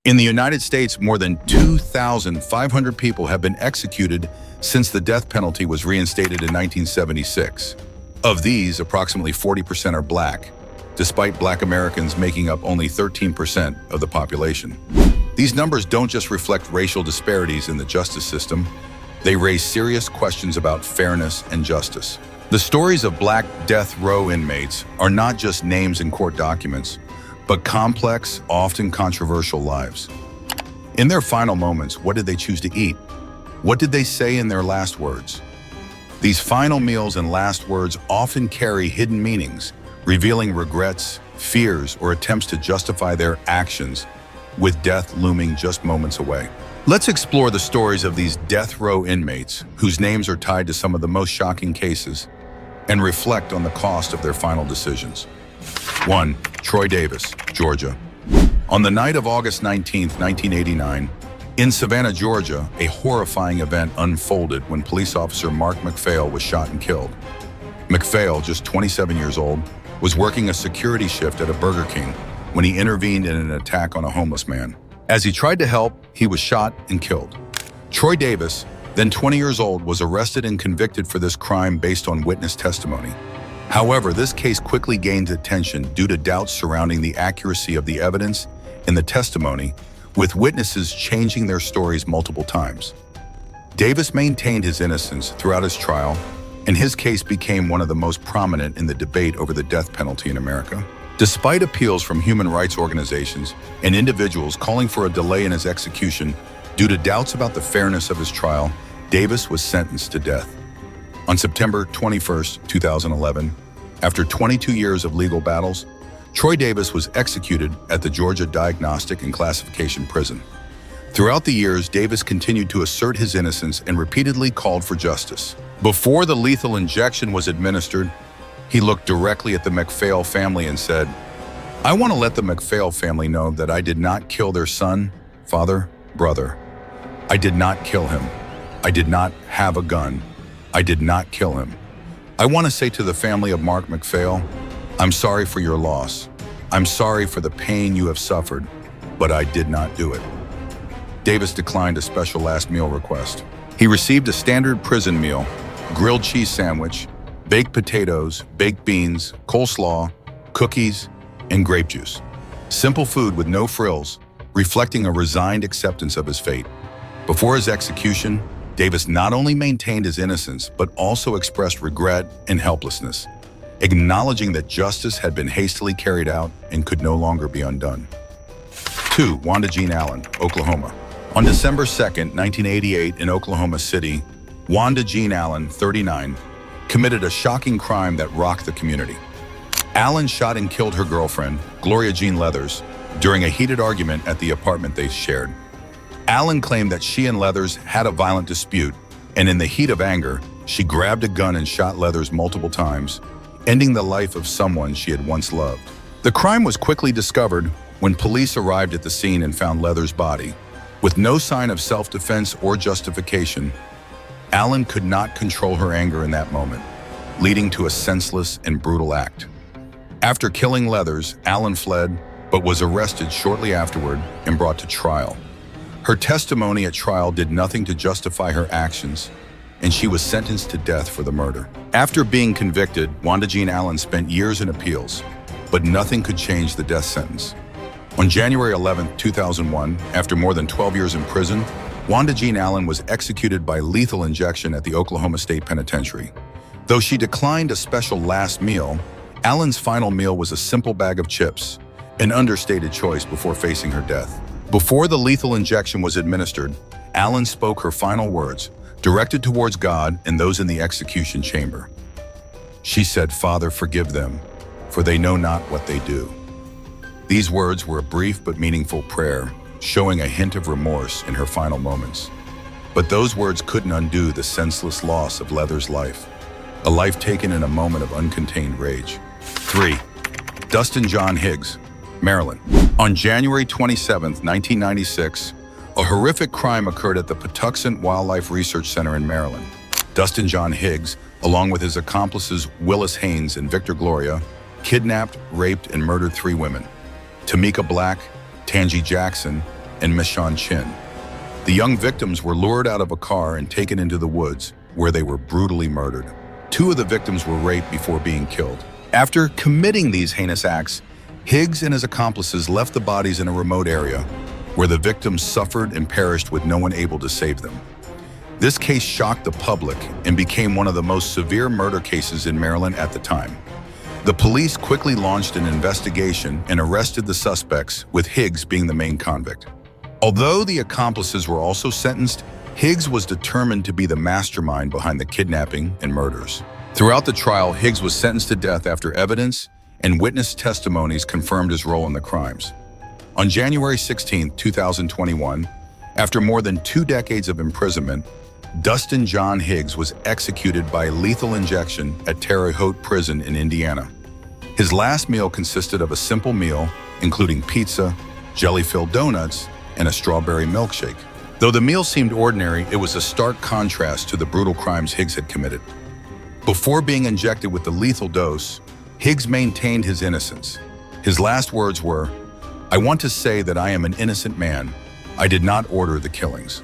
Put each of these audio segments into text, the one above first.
In the United States, more than 2,500 people have been executed since the death penalty was reinstated in 1976. Of these, approximately 40% are black, despite black Americans making up only 13% of the population. These numbers don't just reflect racial disparities in the justice system, they raise serious questions about fairness and justice. The stories of black death row inmates are not just names in court documents, but complex, often controversial lives. In their final moments, what did they choose to eat? What did they say in their last words? These final meals and last words often carry hidden meanings, revealing regrets, fears, or attempts to justify their actions, with death looming just moments away. Let's explore the stories of these death row inmates, whose names are tied to some of the most shocking cases, and reflect on the cost of their final decisions. 1. Troy Davis, Georgia. On the night of August 19, 1989, in Savannah, Georgia, a horrifying event unfolded when police officer Mark McPhail was shot and killed. McPhail, just 27 years old, was working a security shift at a Burger King when he intervened in an attack on a homeless man. As he tried to help, he was shot and killed. Troy Davis, then 20 years old, was arrested and convicted for this crime based on witness testimony. However, this case quickly gained attention due to doubts surrounding the accuracy of the evidence and the testimony, with witnesses changing their stories multiple times. Davis maintained his innocence throughout his trial, and his case became one of the most prominent in the debate over the death penalty in America. Despite appeals from human rights organizations and individuals calling for a delay in his execution due to doubts about the fairness of his trial, Davis was sentenced to death. On September 21, 2011, after 22 years of legal battles, Troy Davis was executed at the Georgia Diagnostic and Classification Prison. Throughout the years, Davis continued to assert his innocence and repeatedly called for justice. Before the lethal injection was administered, he looked directly at the McPhail family and said, "I want to let the McPhail family know that I did not kill their son, father, brother. I did not kill him. I did not have a gun. I did not kill him. I want to say to the family of Mark McPhail, I'm sorry for your loss. I'm sorry for the pain you have suffered, but I did not do it." Davis declined a special last meal request. He received a standard prison meal, grilled cheese sandwich, baked potatoes, baked beans, coleslaw, cookies, and grape juice. Simple food with no frills, reflecting a resigned acceptance of his fate. Before his execution, Davis not only maintained his innocence, but also expressed regret and helplessness, acknowledging that justice had been hastily carried out and could no longer be undone. 2. Wanda Jean Allen, Oklahoma. On December 2, 1988, in Oklahoma City, Wanda Jean Allen, 39, committed a shocking crime that rocked the community. Allen shot and killed her girlfriend, Gloria Jean Leathers, during a heated argument at the apartment they shared. Allen claimed that she and Leathers had a violent dispute, and in the heat of anger, she grabbed a gun and shot Leathers multiple times, ending the life of someone she had once loved. The crime was quickly discovered when police arrived at the scene and found Leathers' body. With no sign of self-defense or justification, Allen could not control her anger in that moment, leading to a senseless and brutal act. After killing Leathers, Allen fled, but was arrested shortly afterward and brought to trial. Her testimony at trial did nothing to justify her actions, and she was sentenced to death for the murder. After being convicted, Wanda Jean Allen spent years in appeals, but nothing could change the death sentence. On January 11, 2001, after more than 12 years in prison, Wanda Jean Allen was executed by lethal injection at the Oklahoma State Penitentiary. Though she declined a special last meal, Allen's final meal was a simple bag of chips, an understated choice before facing her death. Before the lethal injection was administered, Allen spoke her final words, directed towards God and those in the execution chamber. She said, "Father, forgive them, for they know not what they do." These words were a brief but meaningful prayer, showing a hint of remorse in her final moments. But those words couldn't undo the senseless loss of Leathers' life, a life taken in a moment of uncontained rage. 3. Dustin John Higgs, Maryland. On January 27, 1996, a horrific crime occurred at the Patuxent Wildlife Research Center in Maryland. Dustin John Higgs, along with his accomplices Willis Haynes and Victor Gloria, kidnapped, raped, and murdered 3 women: Tamika Black, Tangi Jackson, and Michonne Chin. The young victims were lured out of a car and taken into the woods, where they were brutally murdered. 2 of the victims were raped before being killed. After committing these heinous acts, Higgs and his accomplices left the bodies in a remote area, where the victims suffered and perished with no one able to save them. This case shocked the public and became one of the most severe murder cases in Maryland at the time. The police quickly launched an investigation and arrested the suspects, with Higgs being the main convict. Although the accomplices were also sentenced, Higgs was determined to be the mastermind behind the kidnapping and murders. Throughout the trial, Higgs was sentenced to death after evidence and witness testimonies confirmed his role in the crimes. On January 16, 2021, after more than 2 decades of imprisonment, Dustin John Higgs was executed by lethal injection at Terre Haute Prison in Indiana. His last meal consisted of a simple meal, including pizza, jelly-filled donuts, and a strawberry milkshake. Though the meal seemed ordinary, it was a stark contrast to the brutal crimes Higgs had committed. Before being injected with the lethal dose, Higgs maintained his innocence. His last words were, "I want to say that I am an innocent man. I did not order the killings."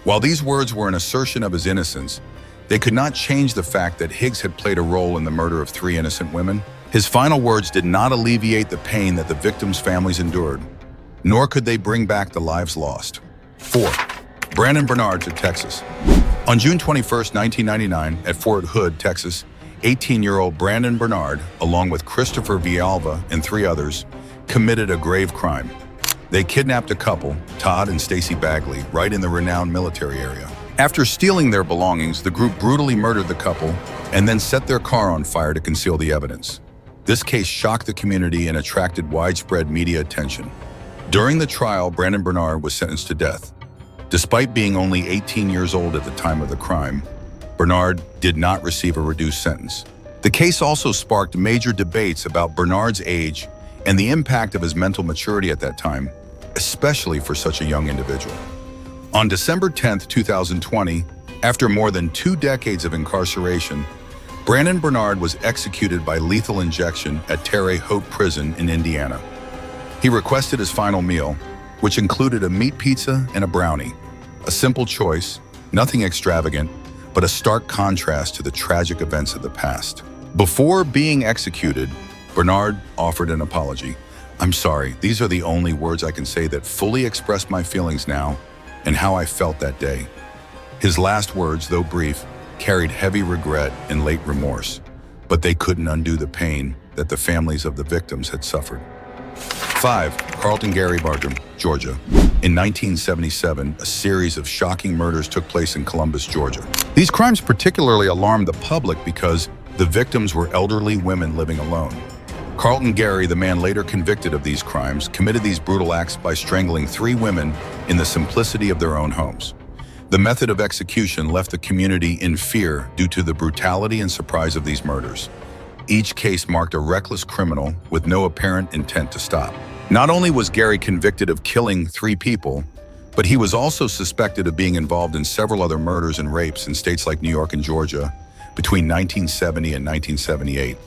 While these words were an assertion of his innocence, they could not change the fact that Higgs had played a role in the murder of 3 innocent women. His final words did not alleviate the pain that the victims' families endured, nor could they bring back the lives lost. 4. Brandon Bernard to Texas. On June 21, 1999, at Fort Hood, Texas, 18-year-old Brandon Bernard, along with Christopher Villalba and 3 others, committed a grave crime. They kidnapped a couple, Todd and Stacy Bagley, right in the renowned military area. After stealing their belongings, the group brutally murdered the couple and then set their car on fire to conceal the evidence. This case shocked the community and attracted widespread media attention. During the trial, Brandon Bernard was sentenced to death. Despite being only 18 years old at the time of the crime, Bernard did not receive a reduced sentence. The case also sparked major debates about Bernard's age and the impact of his mental maturity at that time, especially for such a young individual. On December 10, 2020, after more than 2 decades of incarceration, Brandon Bernard was executed by lethal injection at Terre Haute Prison in Indiana. He requested his final meal, which included a meat pizza and a brownie. A simple choice, nothing extravagant, but a stark contrast to the tragic events of the past. Before being executed, Bernard offered an apology. "I'm sorry, these are the only words I can say that fully express my feelings now and how I felt that day." His last words, though brief, carried heavy regret and late remorse, but they couldn't undo the pain that the families of the victims had suffered. 5. Carlton Gary, Bartram, Georgia. In 1977, a series of shocking murders took place in Columbus, Georgia. These crimes particularly alarmed the public because the victims were elderly women living alone. Carlton Gary, the man later convicted of these crimes, committed these brutal acts by strangling 3 women in the simplicity of their own homes. The method of execution left the community in fear due to the brutality and surprise of these murders. Each case marked a reckless criminal with no apparent intent to stop. Not only was Gary convicted of killing 3 people, but he was also suspected of being involved in several other murders and rapes in states like New York and Georgia between 1970 and 1978.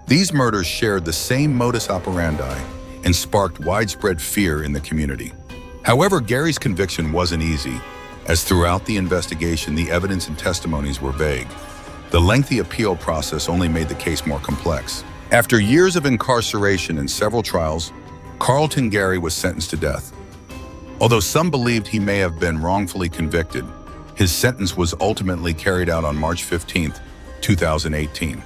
These murders shared the same modus operandi and sparked widespread fear in the community. However, Gary's conviction wasn't easy, as throughout the investigation, the evidence and testimonies were vague. The lengthy appeal process only made the case more complex. After years of incarceration and several trials, Carlton Gary was sentenced to death. Although some believed he may have been wrongfully convicted, his sentence was ultimately carried out on March 15, 2018.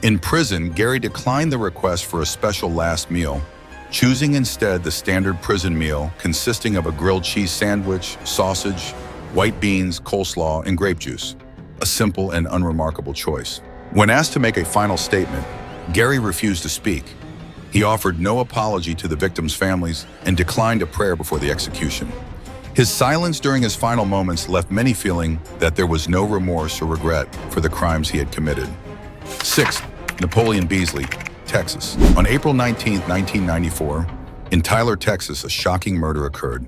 In prison, Gary declined the request for a special last meal, choosing instead the standard prison meal consisting of a grilled cheese sandwich, sausage, white beans, coleslaw, and grape juice. A simple and unremarkable choice. When asked to make a final statement, Gary refused to speak. He offered no apology to the victims' families and declined a prayer before the execution. His silence during his final moments left many feeling that there was no remorse or regret for the crimes he had committed. 6. Napoleon Beazley, Texas. On April 19, 1994, in Tyler, Texas, a shocking murder occurred.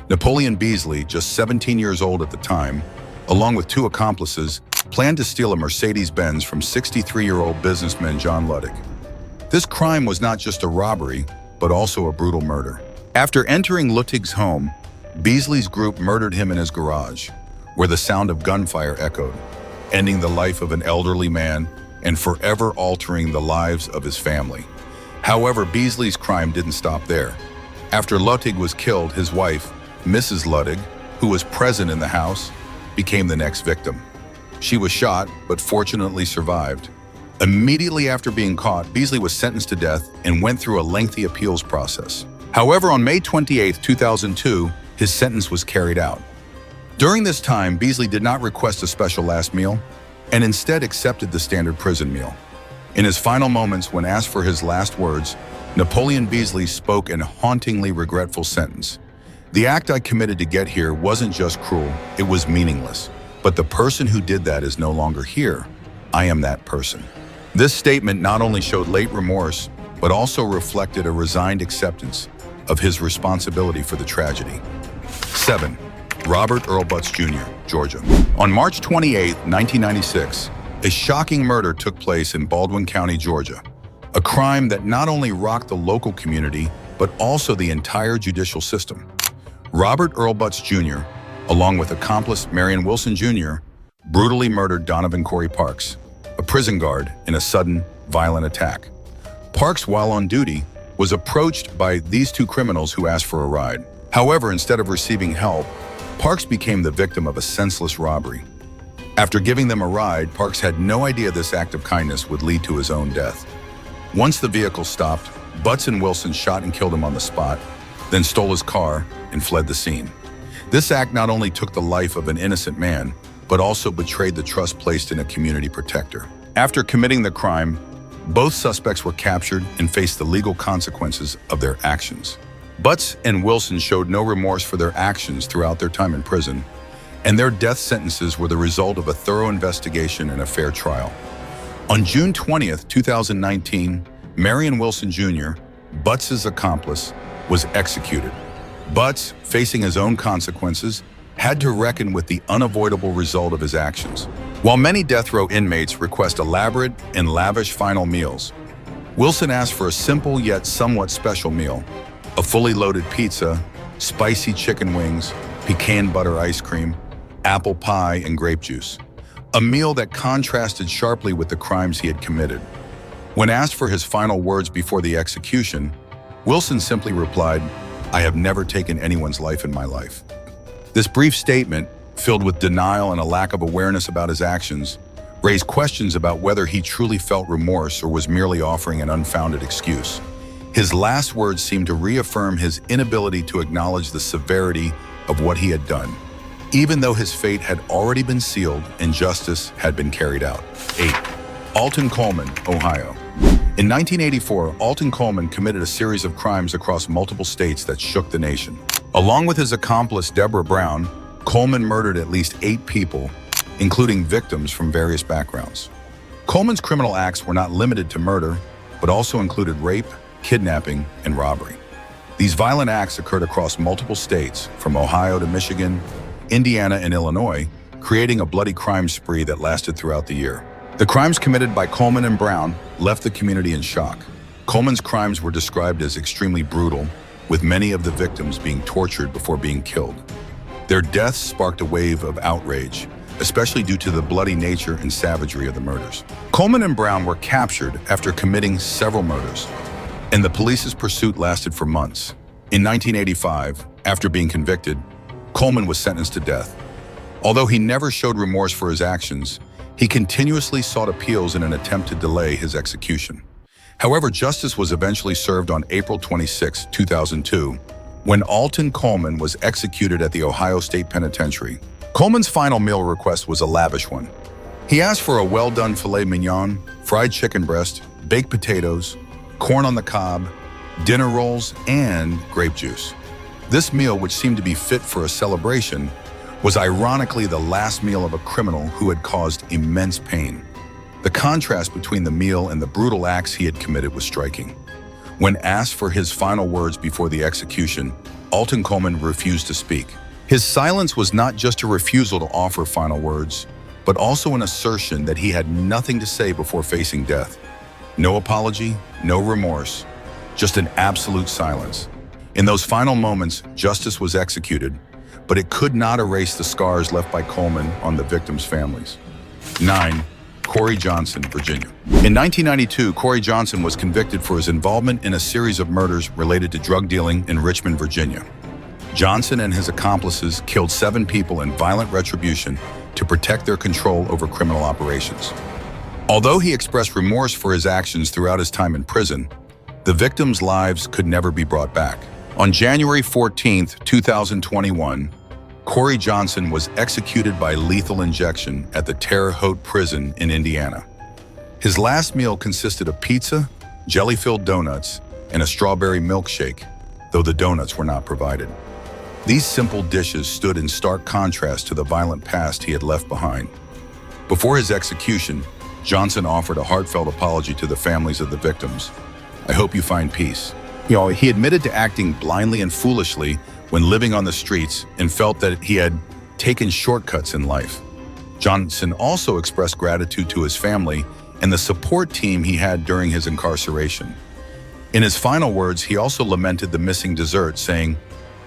Napoleon Beazley, just 17 years old at the time, along with 2 accomplices, planned to steal a Mercedes-Benz from 63-year-old businessman John Luddick. This crime was not just a robbery, but also a brutal murder. After entering Luttig's home, Beazley's group murdered him in his garage, where the sound of gunfire echoed, ending the life of an elderly man and forever altering the lives of his family. However, Beazley's crime didn't stop there. After Luttig was killed, his wife, Mrs. Luttig, who was present in the house, became the next victim. She was shot, but fortunately survived. Immediately after being caught, Beazley was sentenced to death and went through a lengthy appeals process. However, on May 28, 2002, his sentence was carried out. During this time, Beazley did not request a special last meal and instead accepted the standard prison meal. In his final moments, when asked for his last words, Napoleon Beazley spoke an hauntingly regretful sentence. "The act I committed to get here wasn't just cruel, it was meaningless. But the person who did that is no longer here. I am that person." This statement not only showed late remorse, but also reflected a resigned acceptance of his responsibility for the tragedy. 7. Robert Earl Butts Jr., Georgia. On March 28, 1996, a shocking murder took place in Baldwin County, Georgia. A crime that not only rocked the local community, but also the entire judicial system. Robert Earl Butts Jr., along with accomplice Marion Wilson Jr., brutally murdered Donovan Corey Parks, a prison guard, in a sudden, violent attack. Parks, while on duty, was approached by these two criminals who asked for a ride. However, instead of receiving help, Parks became the victim of a senseless robbery. After giving them a ride, Parks had no idea this act of kindness would lead to his own death. Once the vehicle stopped, Butts and Wilson shot and killed him on the spot, then stole his car and fled the scene. This act not only took the life of an innocent man, but also betrayed the trust placed in a community protector. After committing the crime, both suspects were captured and faced the legal consequences of their actions. Butts and Wilson showed no remorse for their actions throughout their time in prison, and their death sentences were the result of a thorough investigation and a fair trial. On June 20th, 2019, Marion Wilson Jr., Butts' accomplice, was executed. Butts, facing his own consequences, had to reckon with the unavoidable result of his actions. While many death row inmates request elaborate and lavish final meals, Wilson asked for a simple yet somewhat special meal: a fully loaded pizza, spicy chicken wings, pecan butter ice cream, apple pie, and grape juice. A meal that contrasted sharply with the crimes he had committed. When asked for his final words before the execution, Wilson simply replied, "I have never taken anyone's life in my life." This brief statement, filled with denial and a lack of awareness about his actions, raised questions about whether he truly felt remorse or was merely offering an unfounded excuse. His last words seemed to reaffirm his inability to acknowledge the severity of what he had done, even though his fate had already been sealed and justice had been carried out. 8. Alton Coleman, Ohio. In 1984, Alton Coleman committed a series of crimes across multiple states that shook the nation. Along with his accomplice Deborah Brown, Coleman murdered at least 8 people, including victims from various backgrounds. Coleman's criminal acts were not limited to murder, but also included rape, kidnapping, and robbery. These violent acts occurred across multiple states, from Ohio to Michigan, Indiana, and Illinois, creating a bloody crime spree that lasted throughout the year. The crimes committed by Coleman and Brown left the community in shock. Coleman's crimes were described as extremely brutal, with many of the victims being tortured before being killed. Their deaths sparked a wave of outrage, especially due to the bloody nature and savagery of the murders. Coleman and Brown were captured after committing several murders, and the police's pursuit lasted for months. In 1985, after being convicted, Coleman was sentenced to death. Although he never showed remorse for his actions, he continuously sought appeals in an attempt to delay his execution. However, justice was eventually served on April 26, 2002, when Alton Coleman was executed at the Ohio State Penitentiary. Coleman's final meal request was a lavish one. He asked for a well-done filet mignon, fried chicken breast, baked potatoes, corn on the cob, dinner rolls, and grape juice. This meal, which seemed to be fit for a celebration, was ironically the last meal of a criminal who had caused immense pain. The contrast between the meal and the brutal acts he had committed was striking. When asked for his final words before the execution, Alton Coleman refused to speak. His silence was not just a refusal to offer final words, but also an assertion that he had nothing to say before facing death. No apology, no remorse, just an absolute silence. In those final moments, justice was executed, but it could not erase the scars left by Coleman on the victims' families. 9. Corey Johnson, Virginia. In 1992, Corey Johnson was convicted for his involvement in a series of murders related to drug dealing in Richmond, Virginia. Johnson and his accomplices killed 7 people in violent retribution to protect their control over criminal operations. Although he expressed remorse for his actions throughout his time in prison, the victims' lives could never be brought back. On January 14, 2021, Corey Johnson was executed by lethal injection at the Terre Haute prison in Indiana. His last meal consisted of pizza, jelly-filled donuts, and a strawberry milkshake, though the donuts were not provided. These simple dishes stood in stark contrast to the violent past he had left behind. Before his execution, Johnson offered a heartfelt apology to the families of the victims. "I hope you find peace." He admitted to acting blindly and foolishly when living on the streets and felt that he had taken shortcuts in life. Johnson also expressed gratitude to his family and the support team he had during his incarceration. In his final words, he also lamented the missing dessert, saying,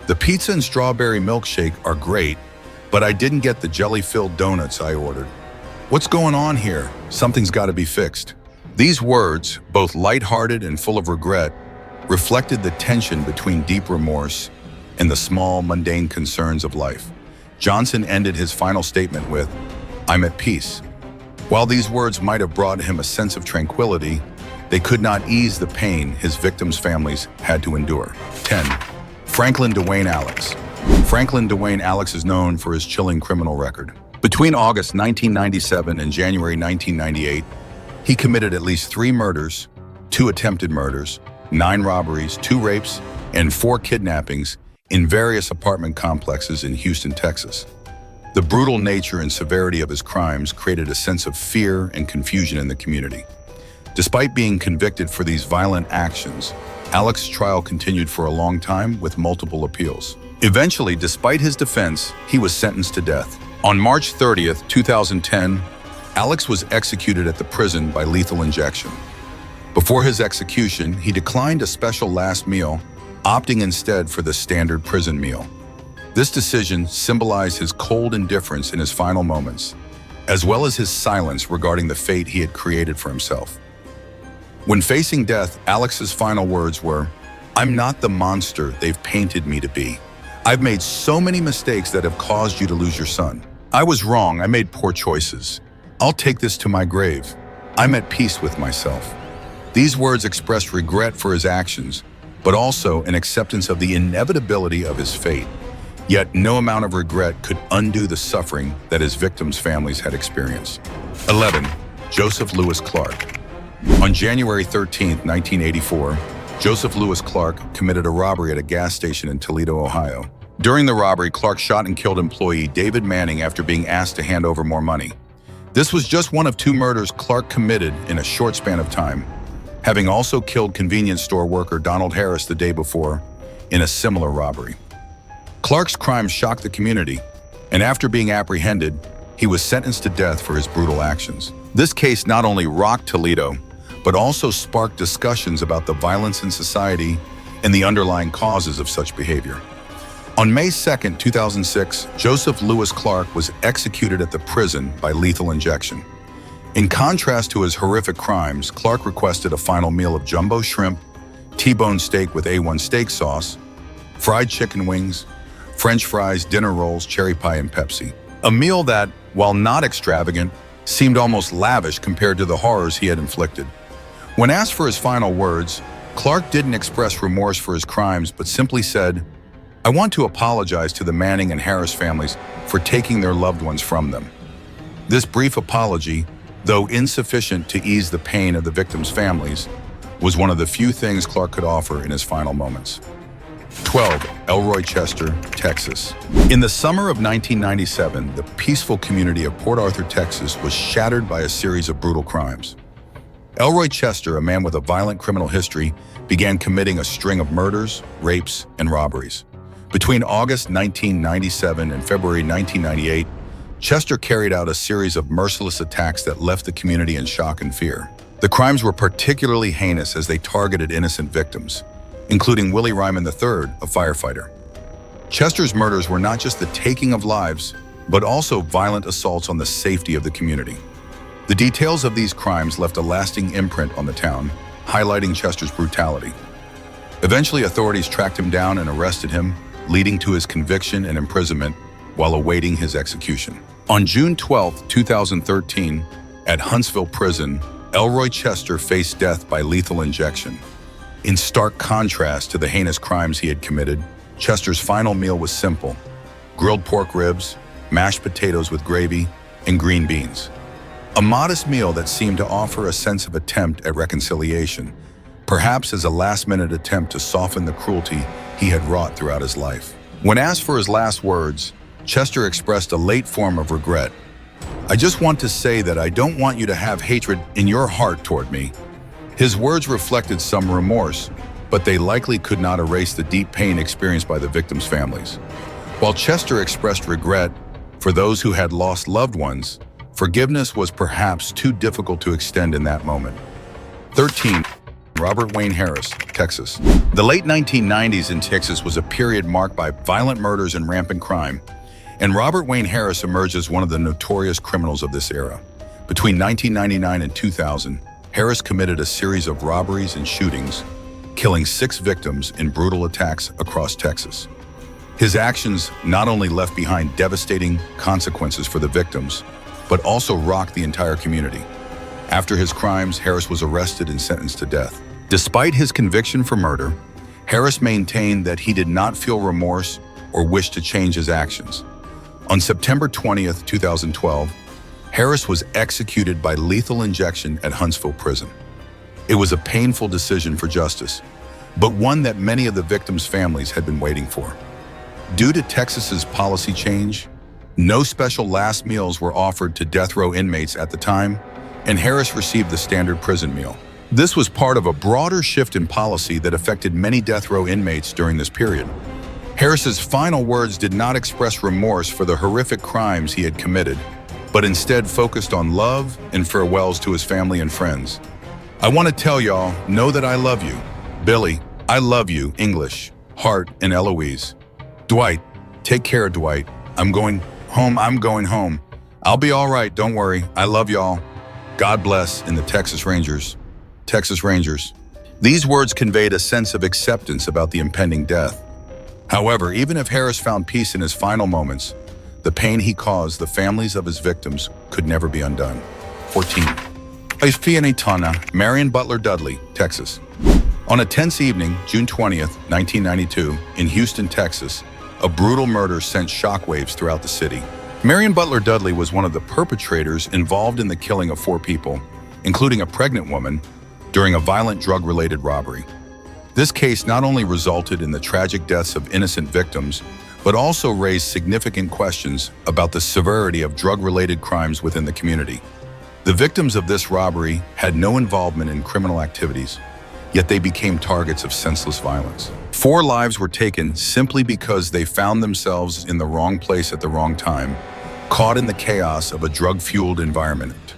"The pizza and strawberry milkshake are great, but I didn't get the jelly-filled donuts I ordered. What's going on here? Something's got to be fixed." These words, both lighthearted and full of regret, reflected the tension between deep remorse and the small, mundane concerns of life. Johnson ended his final statement with, "I'm at peace." While these words might have brought him a sense of tranquility, they could not ease the pain his victims' families had to endure. 10. Franklin DeWayne Alix. Franklin DeWayne Alix is known for his chilling criminal record. Between August 1997 and January 1998, he committed at least 3 murders, 2 attempted murders, 9 robberies, 2 rapes, and 4 kidnappings in various apartment complexes in Houston, Texas. The brutal nature and severity of his crimes created a sense of fear and confusion in the community. Despite being convicted for these violent actions, Alix's trial continued for a long time with multiple appeals. Eventually, despite his defense, he was sentenced to death. On March 30th, 2010, Alix was executed at the prison by lethal injection. Before his execution, he declined a special last meal, opting instead for the standard prison meal. This decision symbolized his cold indifference in his final moments, as well as his silence regarding the fate he had created for himself. When facing death, Alix's final words were, "I'm not the monster they've painted me to be. I've made so many mistakes that have caused you to lose your son. I was wrong, I made poor choices. I'll take this to my grave. I'm at peace with myself." These words expressed regret for his actions, but also an acceptance of the inevitability of his fate. Yet no amount of regret could undo the suffering that his victims' families had experienced. 11. Joseph Lewis Clark. On January 13, 1984, Joseph Lewis Clark committed a robbery at a gas station in Toledo, Ohio. During the robbery, Clark shot and killed employee David Manning after being asked to hand over more money. This was just one of 2 murders Clark committed in a short span of time, having also killed convenience store worker Donald Harris the day before in a similar robbery. Clark's crimes shocked the community, and after being apprehended, he was sentenced to death for his brutal actions. This case not only rocked Toledo, but also sparked discussions about the violence in society and the underlying causes of such behavior. On May 2, 2006, Joseph Lewis Clark was executed at the prison by lethal injection. In contrast to his horrific crimes, Clark requested a final meal of jumbo shrimp, T-bone steak with A1 steak sauce, fried chicken wings, French fries, dinner rolls, cherry pie, and Pepsi. A meal that, while not extravagant, seemed almost lavish compared to the horrors he had inflicted. When asked for his final words, Clark didn't express remorse for his crimes, but simply said, "I want to apologize to the Manning and Harris families for taking their loved ones from them." This brief apology, though insufficient to ease the pain of the victims' families, was one of the few things Clark could offer in his final moments. 12. Elroy Chester, Texas. In the summer of 1997, the peaceful community of Port Arthur, Texas, was shattered by a series of brutal crimes. Elroy Chester, a man with a violent criminal history, began committing a string of murders, rapes, and robberies. Between August 1997 and February 1998, Chester carried out a series of merciless attacks that left the community in shock and fear. The crimes were particularly heinous as they targeted innocent victims. including Willie Ryman III, a firefighter. Chester's murders were not just the taking of lives, but also violent assaults on the safety of the community. The details of these crimes left a lasting imprint on the town, highlighting Chester's brutality. Eventually, authorities tracked him down and arrested him, leading to his conviction and imprisonment while awaiting his execution. On June 12, 2013, at Huntsville Prison, Elroy Chester faced death by lethal injection. In stark contrast to the heinous crimes he had committed, Chester's final meal was simple: grilled pork ribs, mashed potatoes with gravy, and green beans. A modest meal that seemed to offer a sense of attempt at reconciliation, perhaps as a last-minute attempt to soften the cruelty he had wrought throughout his life. When asked for his last words, Chester expressed a late form of regret. "I just want to say that I don't want you to have hatred in your heart toward me." His words reflected some remorse, but they likely could not erase the deep pain experienced by the victims' families. While Chester expressed regret for those who had lost loved ones, forgiveness was perhaps too difficult to extend in that moment. 13. Robert Wayne Harris, Texas. The late 1990s in Texas was a period marked by violent murders and rampant crime, and Robert Wayne Harris emerged as one of the notorious criminals of this era. Between 1999 and 2000, Harris committed a series of robberies and shootings, killing 6 victims in brutal attacks across Texas. His actions not only left behind devastating consequences for the victims, but also rocked the entire community. After his crimes, Harris was arrested and sentenced to death. Despite his conviction for murder, Harris maintained that he did not feel remorse or wish to change his actions. On September 20th, 2012, Harris was executed by lethal injection at Huntsville Prison. It was a painful decision for justice, but one that many of the victims' families had been waiting for. Due to Texas's policy change, no special last meals were offered to death row inmates at the time, and Harris received the standard prison meal. This was part of a broader shift in policy that affected many death row inmates during this period. Harris's final words did not express remorse for the horrific crimes he had committed, but instead focused on love and farewells to his family and friends. "I want to tell y'all, know that I love you. Billy, I love you, English, Hart, and Eloise. Dwight, take care, Dwight. I'm going home. I'll be all right, don't worry. I love y'all. God bless," in the Texas Rangers. Texas Rangers. These words conveyed a sense of acceptance about the impending death. However, even if Harris found peace in his final moments, the pain he caused the families of his victims could never be undone. 14. Marion, Butler, Dudley, Texas. On a tense evening, June 20th, 1992, in Houston, Texas, a brutal murder sent shockwaves throughout the city. Marion Butler Dudley was one of the perpetrators involved in the killing of 4 people, including a pregnant woman, during a violent drug-related robbery. This case not only resulted in the tragic deaths of innocent victims, but also raised significant questions about the severity of drug-related crimes within the community. The victims of this robbery had no involvement in criminal activities, yet they became targets of senseless violence. 4 lives were taken simply because they found themselves in the wrong place at the wrong time, caught in the chaos of a drug-fueled environment.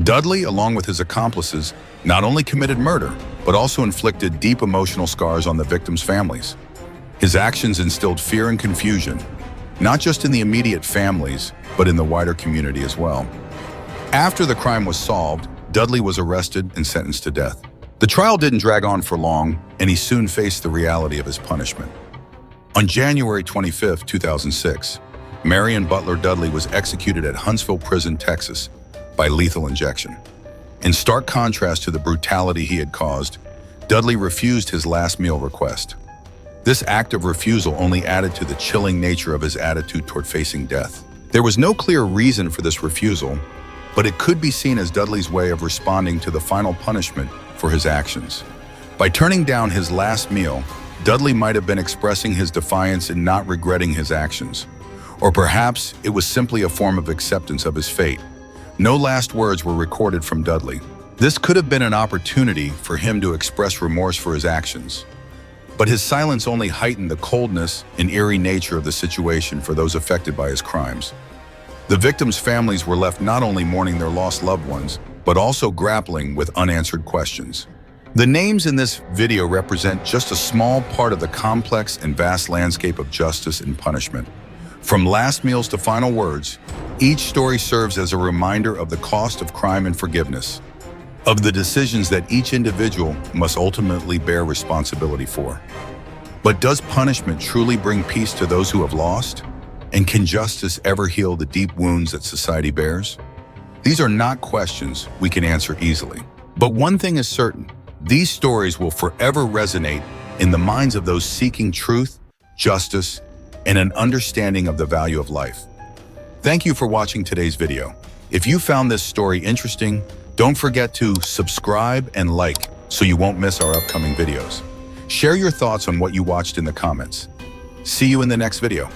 Dudley, along with his accomplices, not only committed murder, but also inflicted deep emotional scars on the victims' families. His actions instilled fear and confusion, not just in the immediate families, but in the wider community as well. After the crime was solved, Dudley was arrested and sentenced to death. The trial didn't drag on for long, and he soon faced the reality of his punishment. On January 25, 2006, Marion Butler Dudley was executed at Huntsville Prison, Texas, by lethal injection. In stark contrast to the brutality he had caused, Dudley refused his last meal request. This act of refusal only added to the chilling nature of his attitude toward facing death. There was no clear reason for this refusal, but it could be seen as Dudley's way of responding to the final punishment for his actions. By turning down his last meal, Dudley might have been expressing his defiance and not regretting his actions. Or perhaps it was simply a form of acceptance of his fate. No last words were recorded from Dudley. This could have been an opportunity for him to express remorse for his actions. But his silence only heightened the coldness and eerie nature of the situation for those affected by his crimes. The victims' families were left not only mourning their lost loved ones, but also grappling with unanswered questions. The names in this video represent just a small part of the complex and vast landscape of justice and punishment. From last meals to final words, each story serves as a reminder of the cost of crime and forgiveness, of the decisions that each individual must ultimately bear responsibility for. But does punishment truly bring peace to those who have lost? And can justice ever heal the deep wounds that society bears? These are not questions we can answer easily. But one thing is certain, these stories will forever resonate in the minds of those seeking truth, justice, and an understanding of the value of life. Thank you for watching today's video. If you found this story interesting, don't forget to subscribe and like so you won't miss our upcoming videos. Share your thoughts on what you watched in the comments. See you in the next video.